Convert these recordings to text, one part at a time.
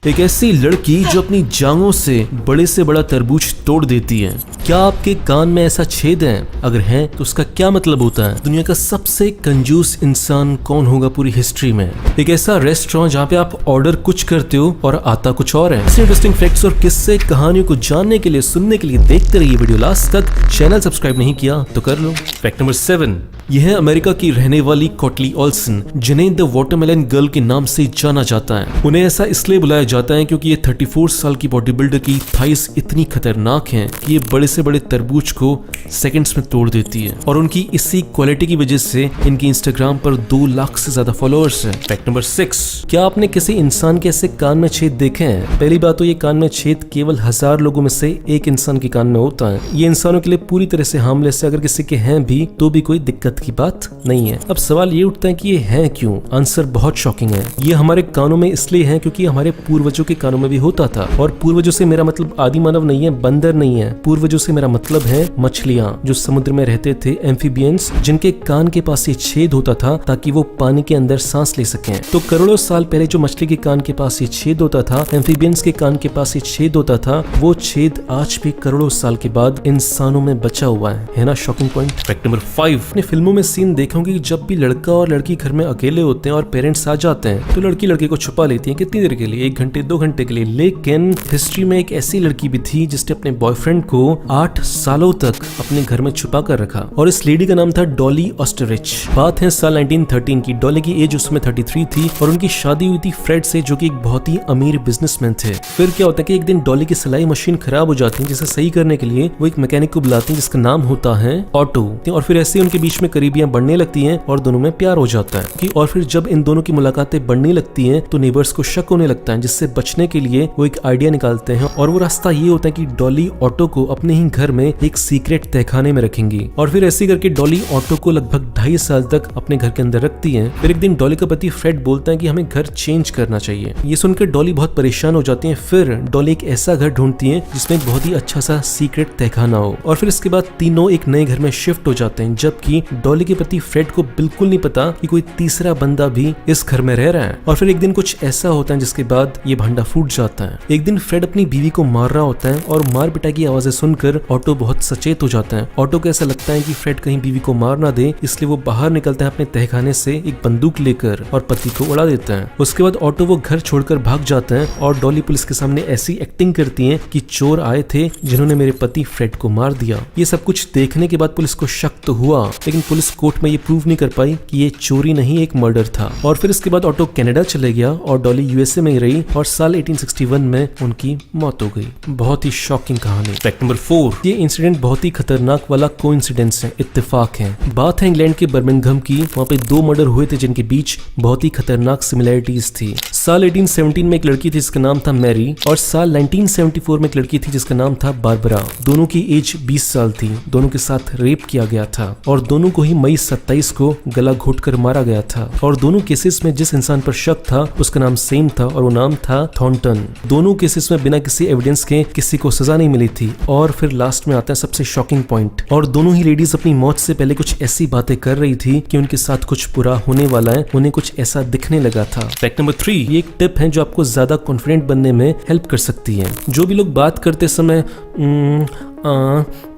एक ऐसी लड़की जो अपनी जांघों से बड़े से बड़ा तरबूज तोड़ देती है। क्या आपके कान में ऐसा छेद है? अगर है तो उसका क्या मतलब होता है? दुनिया का सबसे कंजूस इंसान कौन होगा पूरी हिस्ट्री में? एक ऐसा रेस्टोरेंट जहाँ पे आप ऑर्डर कुछ करते हो और आता कुछ और है। ऐसे इंटरेस्टिंग फैक्ट्स और किस्से कहानियों को जानने के लिए, सुनने के लिए देखते रहिए वीडियो लास्ट तक। चैनल सब्सक्राइब नहीं किया तो कर लो। फैक्ट नंबर 7, यह है अमेरिका की रहने वाली कॉटली ओल्सन, जिन्हें द वाटरमेलन गर्ल के नाम से जाना जाता है। उन्हें ऐसा इसलिए बुलाया जाता है क्योंकि ये 34 साल की बॉडी बिल्डर की थाइस इतनी खतरनाक हैं कि ये बड़े से बड़े तरबूज को सेकंड्स में तोड़ देती है, और उनकी इसी क्वालिटी की वजह से इनकी इंस्टाग्राम पर 2 लाख से ज्यादा फॉलोअर्स हैं। फैक्ट नंबर 6, क्या आपने किसी इंसान के ऐसे कान में छेद देखे हैं? पहली बात तो ये कान में छेद केवल 1000 लोगों में से एक इंसान के कान में होता है। ये इंसानों के लिए पूरी तरह से हार्मलेस है। अगर किसी के हैं भी तो भी कोई दिक्कत की बात नहीं है। अब सवाल ये उठता है कि ये है क्यों? आंसर बहुत शॉकिंग है। ये हमारे कानों में इसलिए है क्योंकि हमारे पूर्वजों के कानों में भी होता था। और पूर्वजों से मेरा मतलब आदि मानव नहीं है, बंदर नहीं है। पूर्वजों से मेरा मतलब है मछलियां जो समुद्र में रहते थे, एम्फीबियंस, जिनके कान के पास ये छेद होता था ताकि वो पानी के अंदर सांस ले सकें। तो करोड़ों साल पहले जो मछली के कान के पास ये छेद होता था, एम्फीबियंस के कान के पास ये छेद होता था, वो छेद आज भी करोड़ों साल के बाद इंसानों में बचा हुआ है ना? Shocking point. फैक्ट नंबर 5, अपने फिल्मों में सीन देखोगे जब भी लड़का और लड़की घर में अकेले होते हैं और पेरेंट्स आ जाते हैं तो लड़की लड़के को छुपा लेती है। कितनी देर के लिए? 1 घंटे 2 घंटे के लिए। लेकिन हिस्ट्री में एक ऐसी लड़की भी थी जिसने अपने बॉयफ्रेंड को 8 सालों तक अपने घर में छुपा कर रखा, और इस लेडी का नाम था डॉली ऑस्टरिच। बात है साल 1913 की। डॉली की एज उस समय 33 थी और उनकी शादी हुई थी फ्रेड से, जो कि एक बहुत ही अमीर बिजनेसमैन थे। फिर क्या होता है कि एक दिन डॉली की सिलाई मशीन खराब हो जाती है, जिसे सही करने के लिए वो एक मैकेनिक को बुलाती है जिसका नाम होता है ऑटो। और फिर ऐसे उनके बीच में करीबियां बढ़ने लगती हैं और दोनों में प्यार हो जाता है। और फिर जब इन दोनों की मुलाकातें बढ़ने लगती हैं तो नेबर्स को शक होने लगता है, जिससे बचने के लिए वो एक आइडिया निकालते हैं, और वो रास्ता ये होता है कि डॉली ऑटो को अपने ही घर में एक सीक्रेट तहखाने में रखेंगी। और फिर ऐसे करके डॉली ऑटो को लगभग 2.5 साल तक अपने घर के अंदर रखती है। फिर एक दिन डॉली का पति फ्रेड बोलता है कि हमें घर चेंज करना चाहिए। ये सुनकर डॉली बहुत परेशान हो जाती है। फिर डॉली एक ऐसा घर ढूंढती है जिसमें एक बहुत ही अच्छा सा सीक्रेट तहखाना हो, और फिर इसके बाद तीनों एक नए घर में शिफ्ट हो जाते हैं, जबकि डॉली के पति फ्रेड को बिल्कुल नहीं पता कि कोई तीसरा बंदा भी इस घर में रह रहा है। और फिर एक दिन कुछ ऐसा होता है जिसके बाद ये भांडा फूट जाता है। एक दिन फ्रेड अपनी बीवी को मार रहा होता है और मार पिटाई की आवाजें सुनकर ऑटो बहुत सचेत हो जाता है। ऑटो को ऐसा लगता है कि फ्रेड कहीं बीवी को मार ना दे, इसलिए वो बाहर निकलता है अपने तहखाने से एक बंदूक लेकर और पति को उड़ा देता है। उसके बाद ऑटो वो घर छोड़कर भाग जाता है और डॉली पुलिस के सामने ऐसी एक्टिंग करती है कि चोर आए थे जिन्होंने मेरे पति फ्रेड को मार दिया। ये सब कुछ देखने के बाद पुलिस को शक तो हुआ, लेकिन पुलिस कोर्ट में ये प्रूव नहीं कर पाई कि ये चोरी नहीं एक मर्डर था। और फिर इसके बाद ऑटो कनाडा चले गया और डॉली यूएसए में ही रही, और साल 1861 में उनकी मौत हो गई। बहुत ही शॉकिंग कहानी। फैक्ट नंबर 4, ये इंसिडेंट बहुत ही खतरनाक वाला कोइंसिडेंस है, इत्तेफाक है। बात है इंग्लैंड के बर्मिंघम की। वहाँ पे 2 मर्डर हुए थे जिनके बीच बहुत ही खतरनाक सिमिलैरिटीज थी। साल 1817 में एक लड़की थी जिसका नाम था मैरी, और साल 1974 में एक लड़की थी जिसका नाम था बारबरा। दोनों की एज 20 साल थी। दोनों के साथ रेप किया गया था और दोनों को ही मई 27 को गला घोटकर मारा गया था। और दोनों केसेस में जिस इंसान पर शक था उसका नाम सेम था, और वो नाम था थॉर्नटन। दोनों केसेस में बिना किसी एविडेंस के किसी को सजा नहीं मिली थी। और फिर लास्ट में आता है सबसे शॉकिंग पॉइंट। और दोनों ही लेडीज अपनी मौत से पहले कुछ ऐसी बातें कर रही थी कि उनके साथ कुछ बुरा होने वाला है, उन्हें कुछ ऐसा दिखने लगा था। फैक्ट नंबर 3, ये एक टिप है जो आपको ज्यादा कॉन्फिडेंट बनने में हेल्प कर सकती है। जो भी लोग बात करते समय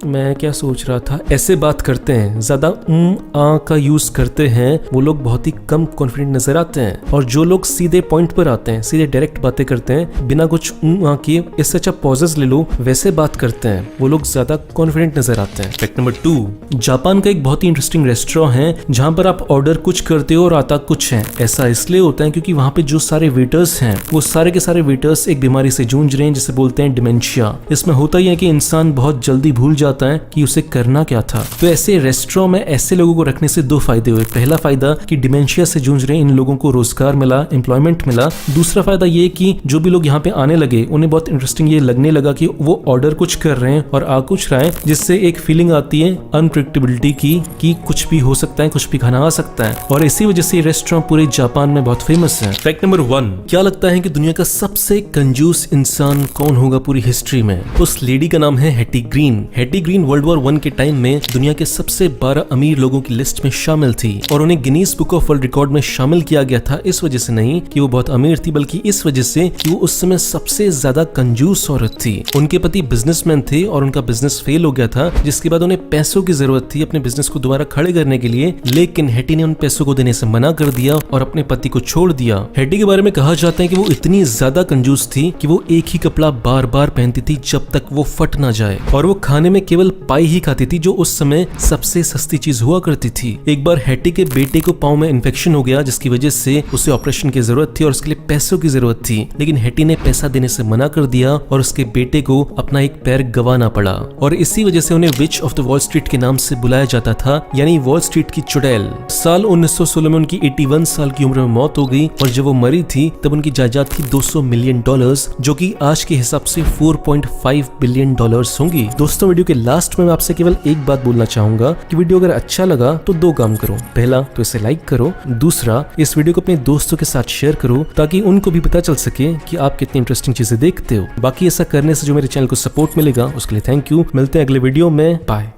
मैं क्या सोच रहा था ऐसे बात करते हैं, ज्यादा का यूज करते हैं, वो लोग बहुत ही कम कॉन्फिडेंट नजर आते हैं। और जो लोग सीधे पॉइंट पर आते हैं, सीधे डायरेक्ट बातें करते हैं बिना कुछ किए, इससे अच्छा पॉजेस ले लो, वैसे बात करते हैं, वो लोग ज्यादा कॉन्फिडेंट नजर आते हैं। फैक्ट नंबर 2, जापान का एक बहुत ही इंटरेस्टिंग रेस्टोरेंट है जहाँ पर आप ऑर्डर कुछ करते हो और आता कुछ है। ऐसा इसलिए होता है क्योंकि वहाँ पे जो सारे वेटर्स हैं वो सारे के सारे वेटर्स एक बीमारी से जूझ रहे हैं जिसे बोलते हैं डिमेंशिया। इसमें होता ही है कि इंसान बहुत जल्दी भूल जाता है कि उसे करना क्या था। तो ऐसे रेस्टोरेंट में ऐसे लोगों को रखने से 2 फायदे हुए। पहला फायदा कि डिमेंशिया से जूझ रहे इन लोगों को रोजगार मिला, एम्प्लॉयमेंट मिला। दूसरा फायदा ये कि जो भी लोग यहाँ पे आने लगे उन्हें बहुत इंटरेस्टिंग ये लगने लगा कि वो ऑर्डर कुछ कर रहे हैं और आ कुछ रहे हैं, जिससे एक फीलिंग आती है अनप्रेडिक्टेबिलिटी की कि कुछ भी हो सकता है, कुछ भी खाना आ सकता है। और इसी वजह से ये रेस्टोरेंट पूरे जापान में बहुत फेमस है। फैक्ट नंबर 1, क्या लगता है कि दुनिया का सबसे कंजूस इंसान कौन होगा पूरी हिस्ट्री में? उस लेडी का नाम है Hattie Hattie green world war 1 के टाइम में दुनिया के सबसे 12 अमीर लोगों की लिस्ट में शामिल थी और उन्हें Guinness book of world record में शामिल किया गया था इस वजह से नहीं कि वो बहुत अमीर थी, बल्कि इस वजह से कि वो उस समय सबसे ज्यादा कंजूस औरत थी। उनके पति बिजनेसमैन थे और उनका बिजनेस फेल हो गया था, जिसके बाद उन्हें पैसों की जरूरत थी अपने बिजनेस को दोबारा खड़े करने के लिए, लेकिन हेटी ने उन पैसों को देने से मना कर दिया और अपने पति को छोड़ दिया। हेटी के बारे में कहा जाता है कि वो इतनी ज्यादा कंजूस थी कि वो एक ही कपड़ा बार बार पहनती थी जब तक वो फट ना जाए, और वो खाने में केवल पाई ही खाती थी जो उस समय सबसे सस्ती चीज हुआ करती थी। एक बार हेटी के बेटे को पांव में इन्फेक्शन हो गया, जिसकी वजह से उसे ऑपरेशन की जरूरत थी और उसके लिए पैसों की जरूरत थी, लेकिन हेटी ने पैसा देने से मना कर दिया और उसके बेटे को अपना एक पैर गंवाना पड़ा, और इसी वजह से उन्हें which of the wall street के नाम से बुलाया जाता था, यानी वॉल स्ट्रीट की चुड़ैल। साल 1916 में उनकी 81 साल की उम्र में मौत हो गई और जब वो मरी थी तब उनकी जायदाद थी $200 मिलियन, जो कि आज के हिसाब से $4.5 बिलियन होंगी। दोस्तों, वीडियो के लास्ट में मैं आपसे केवल एक बात बोलना चाहूंगा कि वीडियो अगर अच्छा लगा तो 2 काम करो। पहला तो इसे लाइक करो, दूसरा इस वीडियो को अपने दोस्तों के साथ शेयर करो ताकि उनको भी पता चल सके कि आप कितनी इंटरेस्टिंग चीजें देखते हो। बाकी ऐसा करने से जो मेरे चैनल को सपोर्ट मिलेगा उसके लिए थैंक यू। मिलते हैं अगले वीडियो में, बाय।